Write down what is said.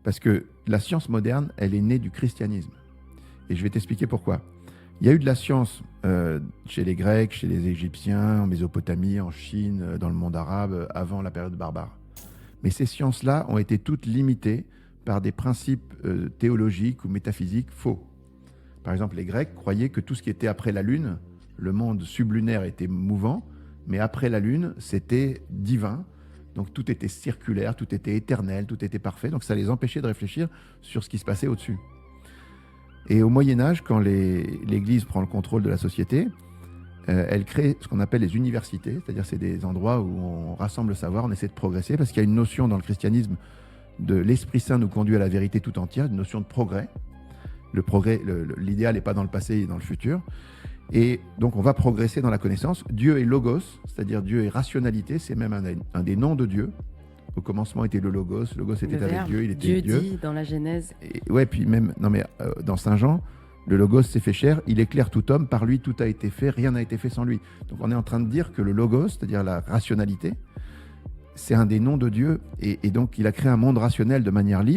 Parce que la science moderne, elle est née du christianisme. Et je vais t'expliquer pourquoi. Il y a eu de la science chez les Grecs, chez les Égyptiens, en Mésopotamie, en Chine, dans le monde arabe, avant la période barbare. Mais ces sciences-là ont été toutes limitées par des principes théologiques ou métaphysiques faux. Par exemple, les Grecs croyaient que tout ce qui était après la Lune, le monde sublunaire était mouvant, mais après la Lune, c'était divin. Donc tout était circulaire, tout était éternel, tout était parfait. Donc ça les empêchait de réfléchir sur ce qui se passait au-dessus. Et au Moyen-Âge, quand l'Église prend le contrôle de la société, elle crée ce qu'on appelle les universités, c'est-à-dire c'est des endroits où on rassemble le savoir, on essaie de progresser, parce qu'il y a une notion dans le christianisme de l'Esprit Saint nous conduit à la vérité tout entière, une notion de progrès. Le progrès, l'idéal n'est pas dans le passé, il est dans le futur. Et donc on va progresser dans la connaissance. Dieu est logos, c'est-à-dire Dieu est rationalité, c'est même un des noms de Dieu. Au commencement était le logos était avec Dieu, il était Dieu. Dieu dit dans la Genèse. Et, ouais, puis même, non mais dans Saint Jean, le logos s'est fait chair, il éclaire tout homme, par lui tout a été fait, rien n'a été fait sans lui. Donc on est en train de dire que le logos, c'est-à-dire la rationalité, c'est un des noms de Dieu, et donc il a créé un monde rationnel de manière libre.